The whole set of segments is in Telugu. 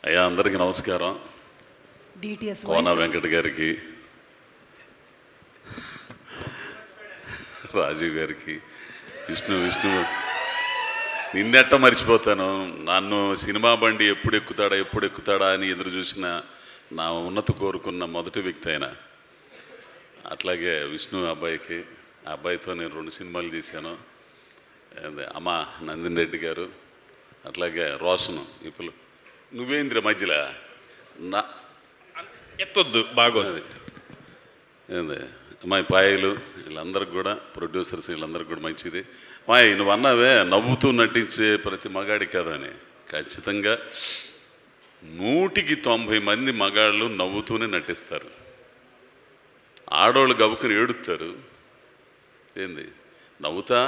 అయ్యా అందరికీ నమస్కారం. కోన వెంకట గారికి, రాజీవ్ గారికి, విష్ణు నిన్నెట్ట మర్చిపోతాను. నన్ను సినిమా బండి ఎప్పుడు ఎక్కుతాడా అని ఎదురు చూసిన నా ఉన్నతి కోరుకున్న మొదటి వ్యక్తి ఆయన. అట్లాగే విష్ణు అబ్బాయికి, ఆ అబ్బాయితో నేను 2 సినిమాలు చేశాను. అమ్మ నందిని రెడ్డి గారు, అట్లాగే రోషను. ఇప్పుడు నువ్వేంద్ర మధ్యలో నా ఎత్తొద్దు బాగోదు. ఏంది అమ్మాయి పాయలు, వీళ్ళందరికి కూడా ప్రొడ్యూసర్స్ వీళ్ళందరికీ కూడా మంచిది. అమ్మాయి నువ్వు అన్నావే నవ్వుతూ నటించే ప్రతి మగాడి కదని, ఖచ్చితంగా 100కి 90 మంది మగాళ్ళు నవ్వుతూనే నటిస్తారు. ఆడవాళ్ళు గబుకుని ఏడుస్తారు. ఏంది నవ్వుతా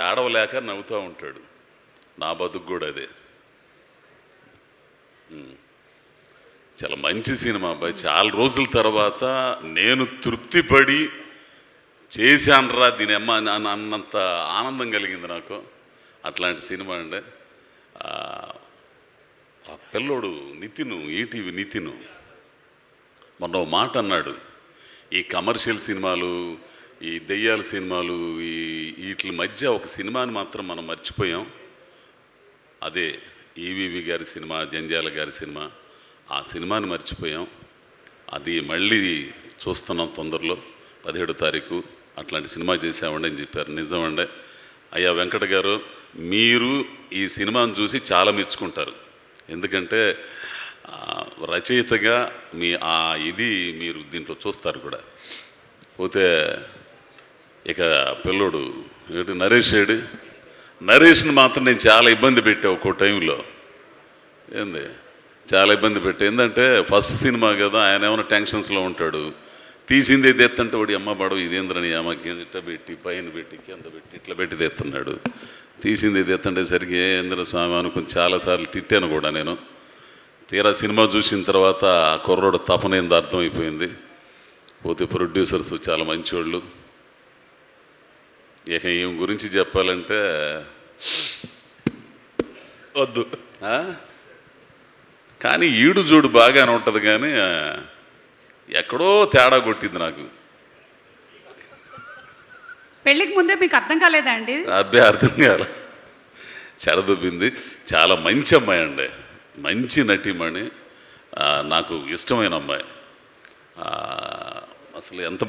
ఆడవలేక నవ్వుతూ ఉంటాడు. నా బతుకు కూడా అదే. చాలా మంచి సినిమా అబ్బాయి. చాలా రోజుల తర్వాత నేను తృప్తిపడి చేశానరా దీని అమ్మ అన్నంత ఆనందం కలిగింది నాకు. అట్లాంటి సినిమా అండి. ఆ పిల్లోడు నితిను, ఈటీవీ నితిను మొన్న ఓ మాట అన్నాడు, ఈ కమర్షియల్ సినిమాలు, ఈ దెయ్యాల సినిమాలు, వీటి మధ్య ఒక సినిమాని మాత్రం మనం మర్చిపోయాం. అదే ఈవీవి గారి సినిమా, జంధ్యాల గారి సినిమా. ఆ సినిమాని మర్చిపోయాం. అది మళ్ళీ చూస్తున్నాం తొందరలో, 17వ తారీఖు అట్లాంటి సినిమా చేసామండి అని చెప్పారు. నిజమండి అయ్యా వెంకట గారు, మీరు ఈ సినిమాను చూసి చాలా మెచ్చుకుంటారు. ఎందుకంటే రచయితగా మీ ఇది మీరు దీంట్లో చూస్తారు కూడా. పోతే ఇక పిల్లోడు నరేష్ని మాత్రం నేను చాలా ఇబ్బంది పెట్టా ఒక్కో టైంలో. ఏంది చాలా ఇబ్బంది పెట్టా. ఏంటంటే ఫస్ట్ సినిమా కదా, ఆయన ఏమైనా టెన్షన్స్లో ఉంటాడు. తీసింది ఎత్తంటే వాడి అమ్మ పడవ ఇదేంద్రని అమ్మకి ఇట్లా పెట్టి పైన పెట్టి కింద పెట్టి ఇట్లా పెట్టి తెస్తున్నాడు. తీసింది ఎత్తంటే సరికి ఏంద్ర స్వామి అనుకుని చాలాసార్లు తిట్టాను కూడా నేను. తీరా సినిమా చూసిన తర్వాత ఆ కుర్రోడు తపనేంది అర్థమైపోయింది. పోతే ప్రొడ్యూసర్స్ చాలా మంచివాళ్ళు. ఇక ఏం గురించి చెప్పాలంటే వద్దు, కానీ ఈడు జోడు బాగానే ఉంటుంది, కానీ ఎక్కడో తేడా కొట్టింది నాకు. పెళ్ళికి ముందే మీకు అర్థం కాలేదా అండి? అబ్బే అర్థం కాల, చెడదొబ్బింది. చాలా మంచి అమ్మాయి అండి, మంచి నటిమణి, నాకు ఇష్టమైన అమ్మాయి. అసలు ఎంత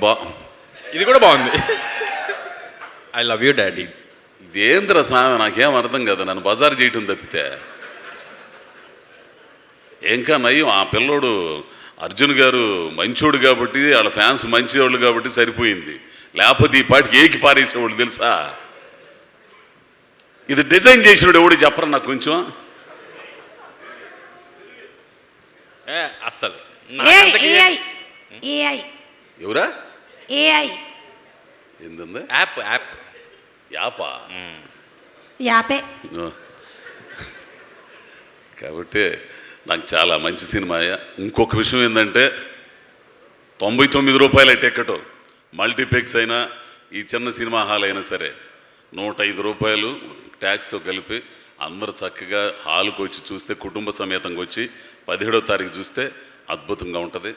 ఇది కూడా బాగుంది. I love you daddy. ఇదేంద్ర స్వామి నాకేం అర్థం కదా, నన్ను బజారు చేయటం తప్పితే. ఇంకా నయ్యం ఆ పిల్లోడు అర్జున్ గారు మంచోడు కాబట్టి, వాళ్ళ ఫ్యాన్స్ మంచివాళ్ళు కాబట్టి సరిపోయింది. లేకపోతే ఈ పాటికి ఏకి పారేసేవాళ్ళు తెలుసా. ఇది డిజైన్ చేసినాడు ఎవడు చెప్పరా నాకు కొంచెం. అస్సలు ఎవరా ఏంది యాపా యాపే. కాబట్టి నాకు చాలా మంచి సినిమా. ఇంకొక విషయం ఏంటంటే 99 రూపాయల టికెట్, మల్టీప్లెక్స్ అయినా ఈ చిన్న సినిమా హాల్ అయినా సరే 105 రూపాయలు ట్యాక్స్తో కలిపి అందరూ చక్కగా హాల్కి వచ్చి చూస్తే, కుటుంబ సమేతంగా వచ్చి 17వ తారీఖు చూస్తే అద్భుతంగా ఉంటుంది.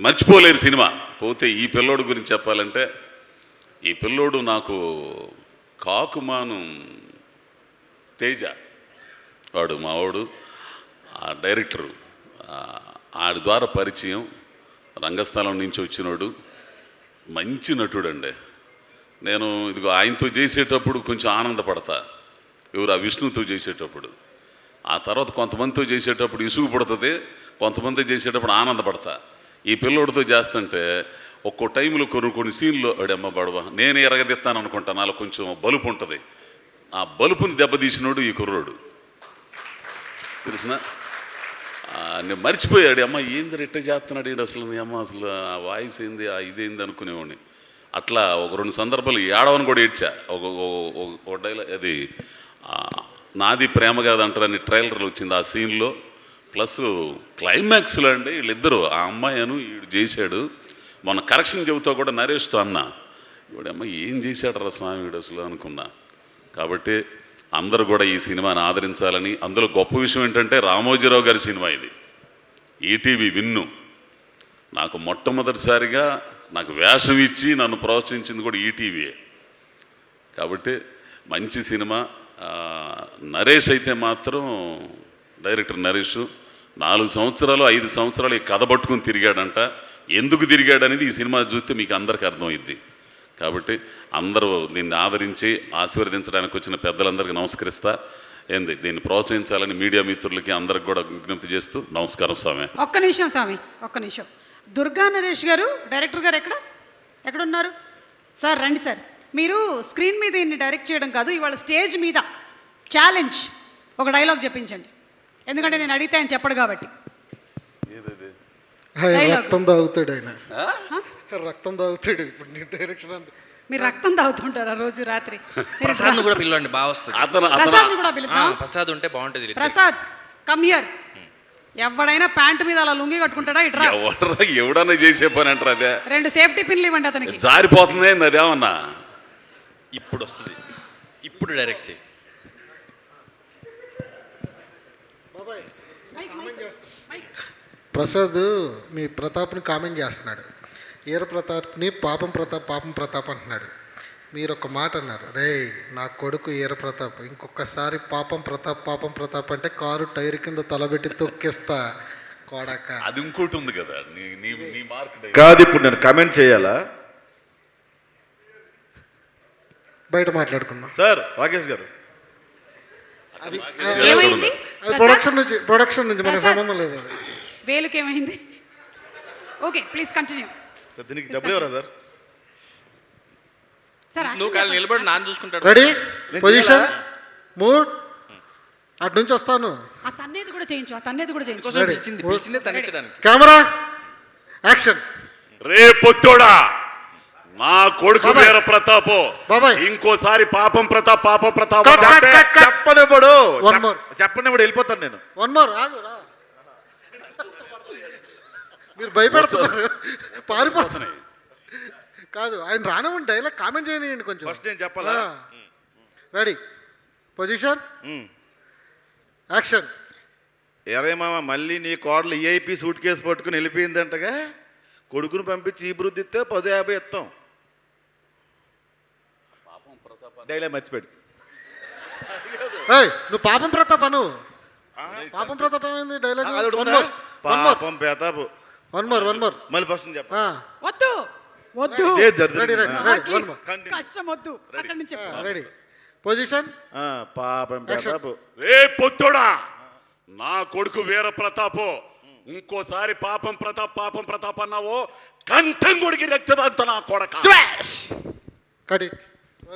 మర్చిపోలేరు సినిమా. పోతే ఈ పిల్లోడు గురించి చెప్పాలంటే, ఈ పిల్లోడు నాకు కాకుమాను తేజ వాడు మావాడు, ఆ డైరెక్టరు, ఆడి ద్వారా పరిచయం, రంగస్థలం నుంచి వచ్చినాడు, మంచి నటుడు అండి. నేను ఇదిగో ఆయనతో చేసేటప్పుడు కొంచెం ఆనందపడతా, ఎవరు ఆ విష్ణుతో చేసేటప్పుడు. ఆ తర్వాత కొంతమందితో చేసేటప్పుడు ఇసుగు పడుతుంది, కొంతమంది చేసేటప్పుడు ఆనందపడతా. ఈ పిల్లోడితో చేస్తుంటే ఒక్కో టైంలో కొన్ని సీన్లో అడమ్మ బడవ నేను ఎరగదిస్తాను అనుకుంటా, నాలో కొంచెం బలుపు ఉంటుంది. ఆ బలుపుని దెబ్బతీసినోడు ఈ కుర్రోడు తెలిసిన. నేను మర్చిపోయాడు, అమ్మ ఏంది రెట్ట చేస్తున్నాడు ఈడు, అసలు అమ్మ అసలు ఆ వాయిస్ ఏంది, ఆ ఇదేంది అనుకునేవాడిని. అట్లా ఒక 2 సందర్భాలు ఏడవని కూడా ఏడ్చా. ఒక డైలాగ్, అది నాది ప్రేమ కాదంటారని ట్రైలర్లు వచ్చింది ఆ సీన్లో. ప్లస్ క్లైమాక్స్లో అండి వీళ్ళిద్దరూ, ఆ అమ్మాయి అను వీడు చేశాడు. మొన్న కరెక్షన్ చెబుతా కూడా నరేష్తో అన్నా, వీడమ్మ ఏం చేశాడు రా స్వామి వీడు అసలు అనుకున్నా. కాబట్టి అందరూ కూడా ఈ సినిమాని ఆదరించాలని. అందులో గొప్ప విషయం ఏంటంటే రామోజీరావు గారి సినిమా ఇది. ఈటీవీ విన్ను నాకు మొట్టమొదటిసారిగా నాకు వేషం ఇచ్చి నన్ను ప్రోత్సహించింది కూడా ఈటీవీయే. కాబట్టి మంచి సినిమా. నరేష్ అయితే మాత్రం డైరెక్టర్ నరేష్ 4 సంవత్సరాలు 5 సంవత్సరాలు ఈ కథ పట్టుకుని తిరిగాడంట. ఎందుకు తిరిగాడనేది ఈ సినిమా చూస్తే మీకు అందరికీ అర్థమైద్ది. కాబట్టి అందరూ దీన్ని ఆదరించి ఆశీర్వదించడానికి వచ్చిన పెద్దలందరికీ నమస్కరిస్తా. దీన్ని ప్రోత్సహించాలని మీడియా మిత్రులకి అందరికి కూడా విజ్ఞప్తి చేస్తూ నమస్కారం స్వామి. ఒక్క నిమిషం స్వామి, ఒక్క నిమిషం. దుర్గా నరేష్ గారు, డైరెక్టర్ గారు ఎక్కడున్నారు? సార్ రండి సార్. మీరు స్క్రీన్ మీద దీన్ని డైరెక్ట్ చేయడం కాదు, ఇవాళ స్టేజ్ మీద ఛాలెంజ్ ఒక డైలాగ్ చెప్పించండి. ఎందుకంటే నేను అడిగితే ఆయన చెప్పడు కాబట్టి. రక్తం తాగుతాడు ఆయన, రక్తం తాగుతాడు. ఇప్పుడు నీ డైరెక్షన్ అంటే మీరు రక్తం తాగుతుంటారా రోజు రాత్రి? ప్రసాద్ కూడా పిలవండి, బాగా వస్తుంది. ప్రసాద్ కూడా పిలుద్దాం. ప్రసాద్ ఉంటే బాగుంటుంది. Prasad come here. ఎవడైనా ప్యాంటు మీద అలా లుంగి కట్టుకుంటాడా? ఇట్రా. ఎవడన్నా చేసే పని అంటారు అదే. 2 సేఫ్టీ పిన్లు ఇవ్వండి అతనికి. జారిపోతుంది అదేమన్నా. ఇప్పుడు వస్తుంది, ఇప్పుడు డైరెక్ట్ చేయి. ప్రసాద్ మీ ప్రతాప్ని కామెంట్ చేస్తున్నాడు. ఈర ప్రతాప్ని పాపం ప్రతాప్ అంటున్నాడు. మీరు ఒక మాట అన్నారు, రే నా కొడుకు ఈర ప్రతాప్, ఇంకొకసారి పాపం ప్రతాప్ అంటే కారు టైర్ కింద తలబెట్టి తొక్కిస్తా కోడక. అది ఇంకోటి ఉంది కదా నీ మార్క్ కాదు. ఇప్పుడు నేను కమెంట్ చేయాలా? బయట మాట్లాడుకుందాం సార్ రాకేష్ గారు. ఏమైంది? అది ప్రొడక్షన్ నుంచి మనకు సంబంధం లేదు. అది వేలుకి ఏమైంది? Okay please continue. సార్ దీనికి డబ్బులు ఎవరా సార్? సార్ నువ్వు కాలు నిలబడి నాన్న చూసుకుంటాడు. Ready, position, mood. అటు నుంచి వస్తాను. ఆ తన్నేది కూడా చేయించు, ఆ తన్నేది కూడా చేయించు. ఇంకోసారి పిలిచిందే తన్నించడానికి. Camera action. రే పొత్తోడా, నా కొడుకు వీర ప్రతాప్ బాబాయ్. ఇంకోసారి పాపం ప్రతాప్ చెప్పనివ్వడు. One more. చెప్పనివ్వడు, వెళ్ళిపోతాను నేను. One more. ఆగు రా. మీరు భయపెడుతున్నారు, పారిపోతున్నాయి. కాదు ఆయన రానివ్వండి, డైలాగ్ కామెంట్ చేయనివ్వండి కొంచెం. ఫస్ట్ నేను చెప్పాలా? Ready, position, action. ఎరే మామ, మళ్ళీ నీ కోడలు ఈఐపి సూట్ కేసు పట్టుకుని వెళ్ళిపోయిందంటగా. కొడుకుని పంపించి ఈ బృద్ధి ఇస్తే 10-50 ఇస్తాం. డైలాగ్ మర్చిపోయాడు. నువ్వు పాపం ప్రతాప్ అను. పాపం ప్రతాప్ ఏమైంది డైలాగ్? పాపం ప్రతాప్. One more. మళ్ళీ ఫస్ట్ చెప్ప. వద్దు వద్దు, రెడీ, కష్టం వద్దు. అక్కడి నుంచి చెప్పు. రెడీ, పొజిషన్, పాపం ప్రతాప్. రే పొత్తోడా, నా కొడుకు వీర ప్రతాప్ ఇంకోసారి పాపం ప్రతాప్ అన్నావో కంఠం కొడికి రక్తదాంతో నా కొడక. కట్.